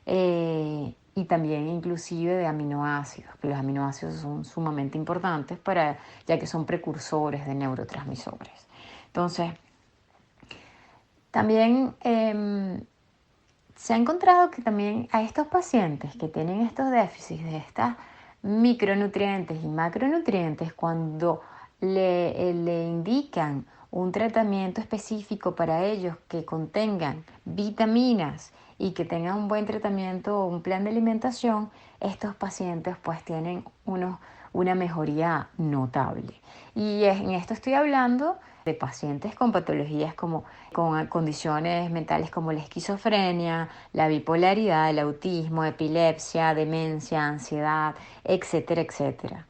y también inclusive de aminoácidos, que los aminoácidos son sumamente importantes ya que son precursores de neurotransmisores. Entonces, también se ha encontrado que también a estos pacientes que tienen estos déficits de estas micronutrientes y macronutrientes, cuando le indican un tratamiento específico para ellos que contengan vitaminas y que tengan un buen tratamiento o un plan de alimentación, estos pacientes pues tienen una mejoría notable. Y en esto estoy hablando de pacientes con patologías como con condiciones mentales como la esquizofrenia, la bipolaridad, el autismo, epilepsia, demencia, ansiedad, etcétera, etcétera.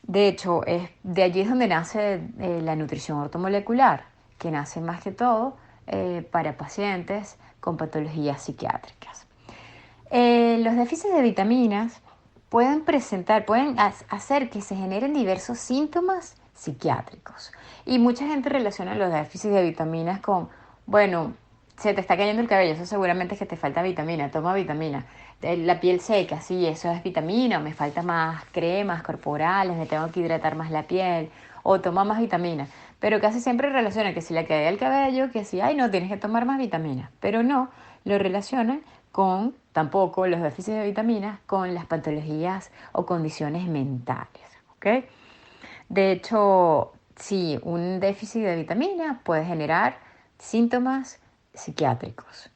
De hecho, de allí es donde nace la nutrición ortomolecular, que nace más que todo para pacientes con patologías psiquiátricas. Los déficits de vitaminas pueden hacer que se generen diversos síntomas psiquiátricos. Y mucha gente relaciona los déficits de vitaminas con, bueno, se te está cayendo el cabello, eso seguramente es que te falta vitamina, toma vitamina. La piel seca, sí, eso es vitamina, me falta más cremas corporales, me tengo que hidratar más la piel, o toma más vitamina. Pero casi siempre relacionan que si le cae el cabello, que si, ay, no, tienes que tomar más vitamina. Pero no, lo relacionan con tampoco los déficits de vitaminas con las patologías o condiciones mentales, ¿ok? De hecho, sí, un déficit de vitaminas puede generar síntomas psiquiátricos.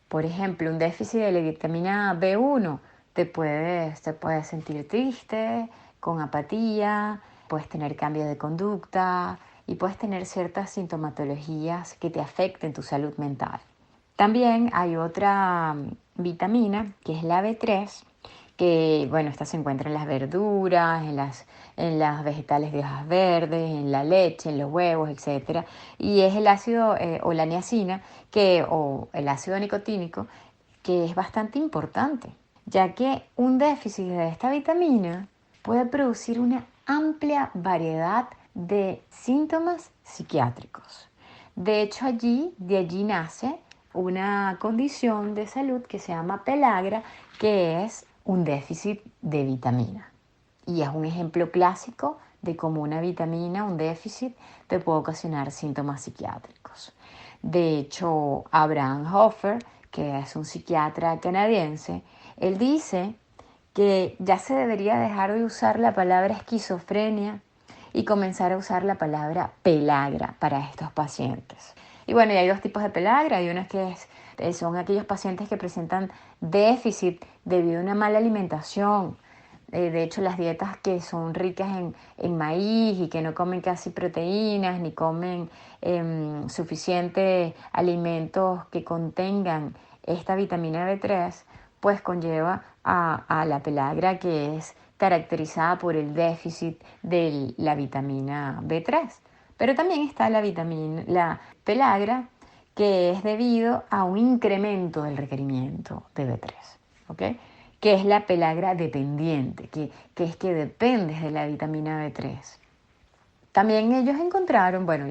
Por ejemplo, un déficit de la vitamina B1 te puedes sentir triste, con apatía, puedes tener cambios de conducta y puedes tener ciertas sintomatologías que te afecten tu salud mental. También hay otra vitamina, que es la B3, que, bueno, esta se encuentra en las verduras, en las vegetales de hojas verdes, en la leche, en los huevos, etcétera. Y es el ácido o la niacina, o el ácido nicotínico, que es bastante importante, ya que un déficit de esta vitamina puede producir una amplia variedad de síntomas psiquiátricos. De hecho, de allí nace una condición de salud que se llama pelagra, que es un déficit de vitamina. Y es un ejemplo clásico de cómo una vitamina, un déficit, te puede ocasionar síntomas psiquiátricos. De hecho, Abraham Hoffer, que es un psiquiatra canadiense, él dice que ya se debería dejar de usar la palabra esquizofrenia y comenzar a usar la palabra pelagra para estos pacientes. Y bueno, y hay dos tipos de pelagra. Hay unas son aquellos pacientes que presentan déficit debido a una mala alimentación. De hecho, las dietas que son ricas en maíz y que no comen casi proteínas ni comen suficientes alimentos que contengan esta vitamina B3, pues conlleva a la pelagra, que es caracterizada por el déficit de la vitamina B3. Pero también está la pelagra, que es debido a un incremento del requerimiento de B3, ¿ok? Que es la pelagra dependiente, que es que dependes de la vitamina B3. También ellos encontraron, bueno,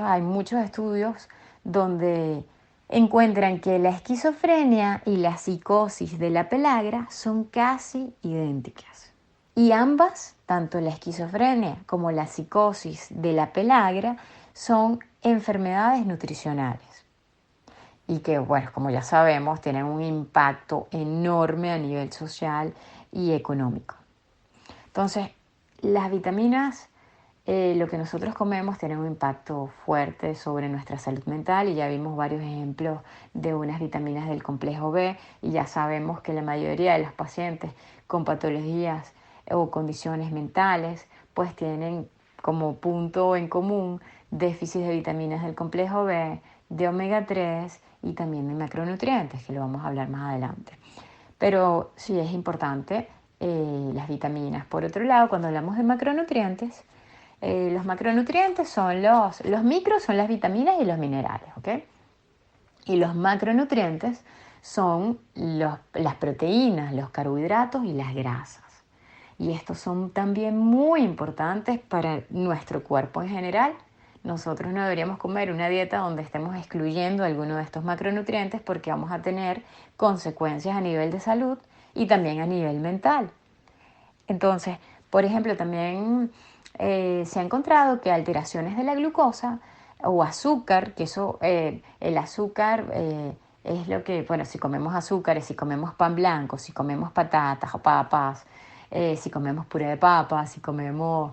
hay muchos estudios donde encuentran que la esquizofrenia y la psicosis de la pelagra son casi idénticas. Y ambas, tanto la esquizofrenia como la psicosis de la pelagra, son enfermedades nutricionales y que, bueno, como ya sabemos, tienen un impacto enorme a nivel social y económico. Entonces, las vitaminas, lo que nosotros comemos, tienen un impacto fuerte sobre nuestra salud mental y ya vimos varios ejemplos de unas vitaminas del complejo B y ya sabemos que la mayoría de los pacientes con patologías o condiciones mentales pues tienen como punto en común déficit de vitaminas del complejo B, de omega 3 y también de macronutrientes, que lo vamos a hablar más adelante. Pero sí es importante las vitaminas. Por otro lado, cuando hablamos de macronutrientes, los macronutrientes son los micros son las vitaminas y los minerales, ¿ok? Y los macronutrientes son las proteínas, los carbohidratos y las grasas. Y estos son también muy importantes para nuestro cuerpo en general, nosotros no deberíamos comer una dieta donde estemos excluyendo alguno de estos macronutrientes porque vamos a tener consecuencias a nivel de salud y también a nivel mental. Entonces, por ejemplo, también se ha encontrado que alteraciones de la glucosa o azúcar, que eso, el azúcar es lo que, bueno, si comemos azúcares, si comemos pan blanco, si comemos patatas o papas, si comemos puré de papas, si comemos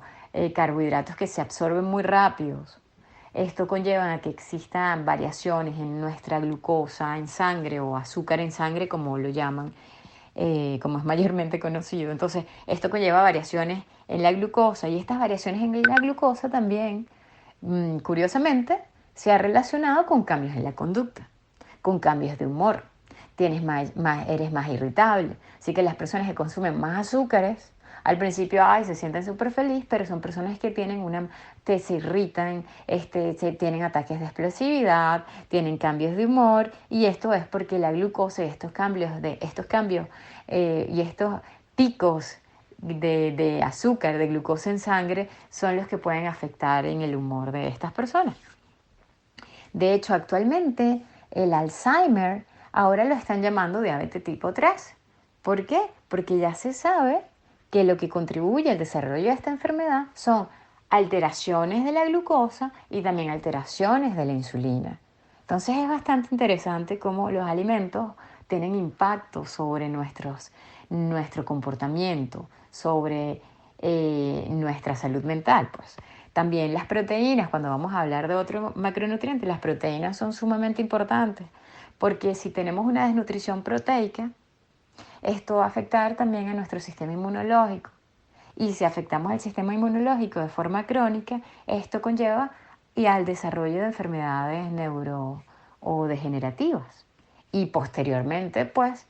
carbohidratos que se absorben muy rápidos. Esto conlleva a que existan variaciones en nuestra glucosa en sangre o azúcar en sangre, como lo llaman, como es mayormente conocido. Entonces, esto conlleva variaciones en la glucosa y estas variaciones en la glucosa también, curiosamente, se ha relacionado con cambios en la conducta, con cambios de humor. Eres más irritable. Así que las personas que consumen más azúcares, al principio se sienten súper felices, pero son personas que se irritan, tienen ataques de explosividad, tienen cambios de humor, y esto es porque la glucosa y estos cambios y estos picos de azúcar, de glucosa en sangre, son los que pueden afectar en el humor de estas personas. De hecho, actualmente el Alzheimer ahora lo están llamando diabetes tipo 3. ¿Por qué? Porque ya se sabe que lo que contribuye al desarrollo de esta enfermedad son alteraciones de la glucosa y también alteraciones de la insulina. Entonces es bastante interesante cómo los alimentos tienen impacto sobre nuestro comportamiento, sobre nuestra salud mental, pues. También las proteínas, cuando vamos a hablar de otro macronutriente, las proteínas son sumamente importantes, porque si tenemos una desnutrición proteica, esto va a afectar también a nuestro sistema inmunológico. Y si afectamos el sistema inmunológico de forma crónica, esto conlleva y al desarrollo de enfermedades neuro o degenerativas. Y posteriormente, pues,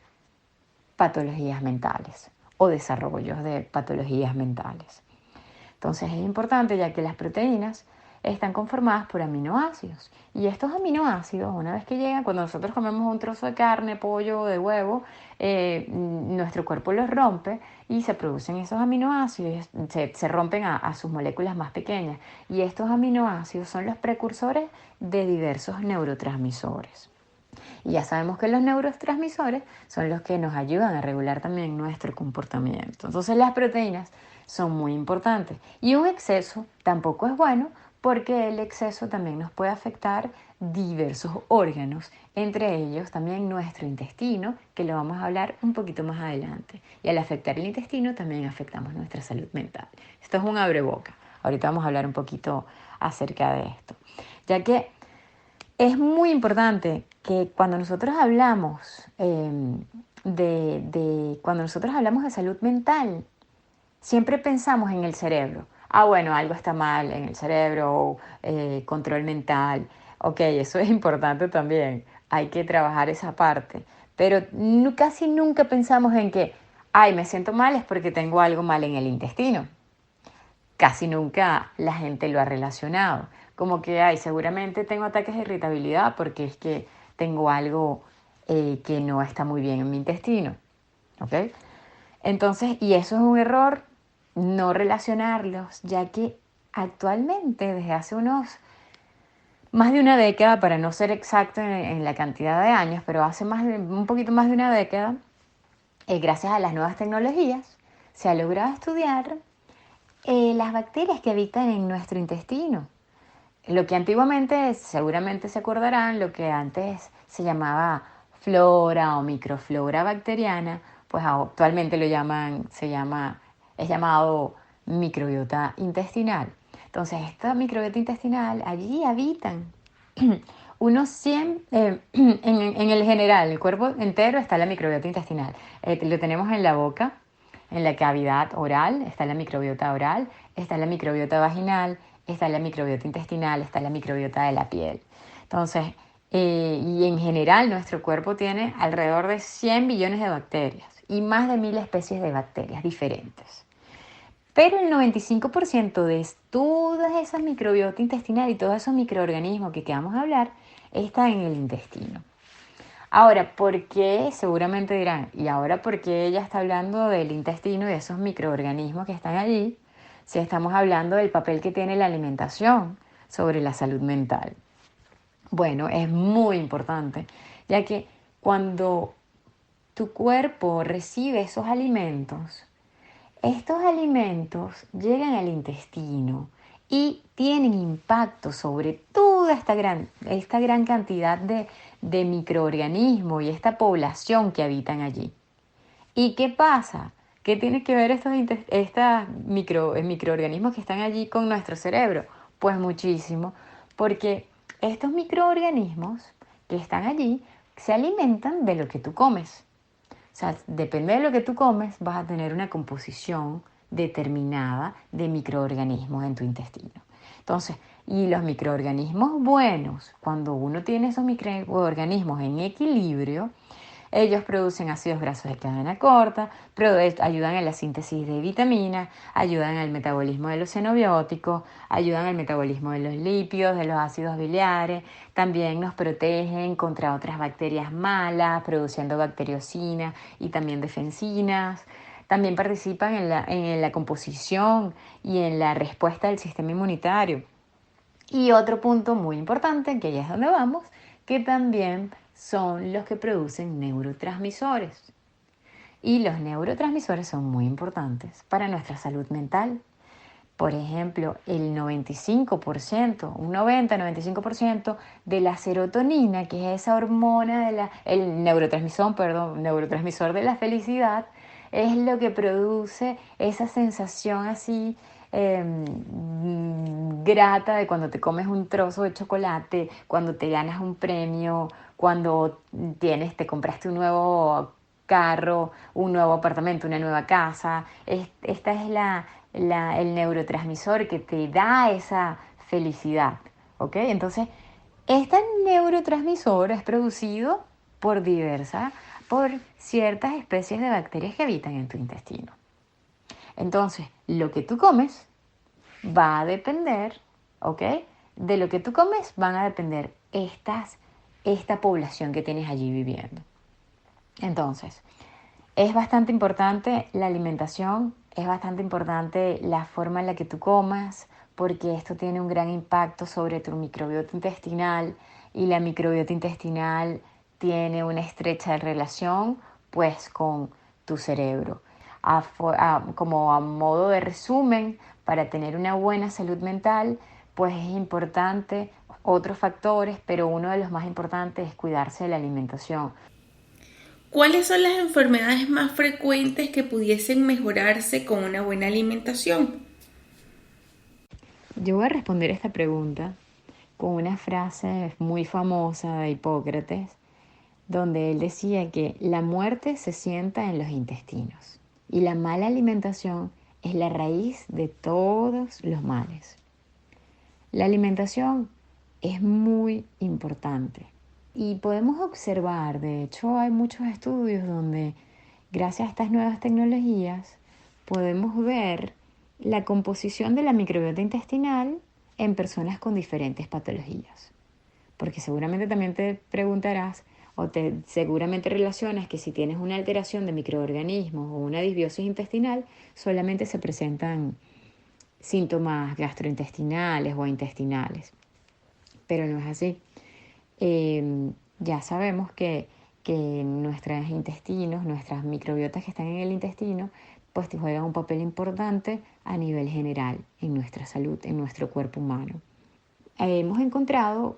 patologías mentales o desarrollos de patologías mentales. Entonces es importante, ya que las proteínas están conformadas por aminoácidos. Y estos aminoácidos, una vez que llegan, cuando nosotros comemos un trozo de carne, pollo o de huevo, nuestro cuerpo los rompe y se producen esos aminoácidos, se rompen a sus moléculas más pequeñas. Y estos aminoácidos son los precursores de diversos neurotransmisores. Y ya sabemos que los neurotransmisores son los que nos ayudan a regular también nuestro comportamiento. Entonces las proteínas son muy importantes. Y un exceso tampoco es bueno, porque el exceso también nos puede afectar diversos órganos, entre ellos también nuestro intestino, que lo vamos a hablar un poquito más adelante. Y al afectar el intestino también afectamos nuestra salud mental. Esto es un abreboca. Ahorita vamos a hablar un poquito acerca de esto, ya que es muy importante que cuando nosotros hablamos cuando nosotros hablamos de salud mental, siempre pensamos en el cerebro. Bueno, algo está mal en el cerebro, control mental. Ok, eso es importante también. Hay que trabajar esa parte. Pero casi nunca pensamos en que, me siento mal es porque tengo algo mal en el intestino. Casi nunca la gente lo ha relacionado. Como que, seguramente tengo ataques de irritabilidad porque es que tengo algo que no está muy bien en mi intestino. ¿Ok? Entonces, y eso es un error, no relacionarlos, ya que actualmente, desde hace más de una década, para no ser exacto en la cantidad de años, pero hace un poquito más de una década, gracias a las nuevas tecnologías, se ha logrado estudiar las bacterias que habitan en nuestro intestino. Lo que antiguamente, seguramente se acordarán, lo que antes se llamaba flora o microflora bacteriana, pues actualmente es llamado microbiota intestinal. Entonces, esta microbiota intestinal, allí habitan unos 100, en el general, el cuerpo entero está la microbiota intestinal. Lo tenemos en la boca, en la cavidad oral, está la microbiota oral, está la microbiota vaginal, está la microbiota intestinal, está la microbiota de la piel. Entonces, y en general nuestro cuerpo tiene alrededor de 100 billones de bacterias y más de 1000 especies de bacterias diferentes. Pero el 95% de todas esas microbiota intestinal y todos esos microorganismos que vamos a hablar están en el intestino. Ahora, ¿por qué? Seguramente dirán, ¿y ahora por qué ella está hablando del intestino y de esos microorganismos que están allí? Si estamos hablando del papel que tiene la alimentación. sobre la salud mental. Bueno, es muy importante, ya que cuando tu cuerpo recibe esos alimentos, estos alimentos llegan al intestino y tienen impacto sobre toda esta gran cantidad de microorganismos y esta población que habitan allí. ¿Y qué pasa? ¿Qué tiene que ver microorganismos que están allí con nuestro cerebro? Pues muchísimo, porque estos microorganismos que están allí se alimentan de lo que tú comes. O sea, depende de lo que tú comes, vas a tener una composición determinada de microorganismos en tu intestino. Entonces, y los microorganismos buenos, cuando uno tiene esos microorganismos en equilibrio, ellos producen ácidos grasos de cadena corta, ayudan en la síntesis de vitaminas, ayudan al metabolismo de los xenobióticos, ayudan al metabolismo de los lípidos, de los ácidos biliares, también nos protegen contra otras bacterias malas, produciendo bacteriocinas y también defensinas. También participan en la composición y en la respuesta del sistema inmunitario. Y otro punto muy importante, que ya es donde vamos, que también son los que producen neurotransmisores. Y los neurotransmisores son muy importantes para nuestra salud mental. Por ejemplo, el 95%, un 90-95% de la serotonina, que es esa hormona el neurotransmisor de la felicidad, es lo que produce esa sensación así grata de cuando te comes un trozo de chocolate, cuando te ganas un premio, cuando te compraste un nuevo carro, un nuevo apartamento, una nueva casa. Esta es el neurotransmisor que te da esa felicidad, ¿ok? Entonces, este neurotransmisor es producido por ciertas especies de bacterias que habitan en tu intestino. Entonces, lo que tú comes va a depender, ¿ok? De lo que tú comes van a depender esta población que tienes allí viviendo. Entonces, es bastante importante la alimentación, es bastante importante la forma en la que tú comas, porque esto tiene un gran impacto sobre tu microbiota intestinal y la microbiota intestinal tiene una estrecha relación pues con tu cerebro. Como a modo de resumen, para tener una buena salud mental, pues es importante otros factores, pero uno de los más importantes es cuidarse de la alimentación. ¿Cuáles son las enfermedades más frecuentes que pudiesen mejorarse con una buena alimentación? Yo voy a responder esta pregunta con una frase muy famosa de Hipócrates, donde él decía que la muerte se sienta en los intestinos y la mala alimentación es la raíz de todos los males. La alimentación es muy importante y podemos observar, de hecho hay muchos estudios donde gracias a estas nuevas tecnologías podemos ver la composición de la microbiota intestinal en personas con diferentes patologías. Porque seguramente también te preguntarás seguramente relacionas que si tienes una alteración de microorganismos o una disbiosis intestinal, solamente se presentan síntomas gastrointestinales o intestinales. Pero no es así. Ya sabemos que nuestros intestinos, nuestras microbiotas que están en el intestino, pues juegan un papel importante a nivel general en nuestra salud, en nuestro cuerpo humano. Hemos encontrado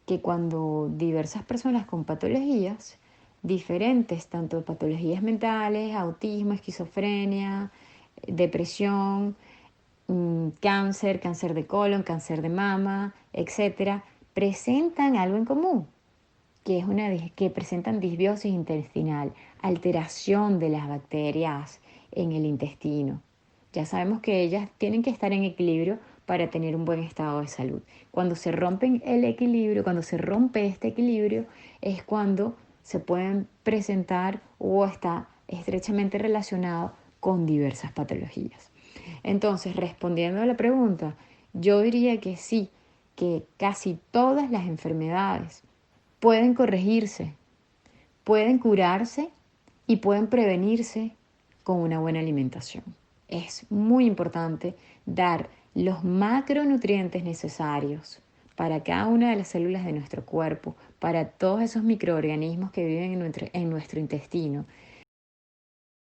que cuando diversas personas con patologías diferentes, tanto patologías mentales, autismo, esquizofrenia, depresión, cáncer de colon, cáncer de mama, etcétera, presentan algo en común, que presentan disbiosis intestinal, alteración de las bacterias en el intestino. Ya sabemos que ellas tienen que estar en equilibrio para tener un buen estado de salud. Cuando se rompe cuando se rompe este equilibrio, es cuando se pueden presentar o está estrechamente relacionado con diversas patologías. Entonces, respondiendo a la pregunta, yo diría que sí, que casi todas las enfermedades pueden corregirse, pueden curarse y pueden prevenirse con una buena alimentación. Es muy importante dar los macronutrientes necesarios para cada una de las células de nuestro cuerpo, para todos esos microorganismos que viven en nuestro intestino,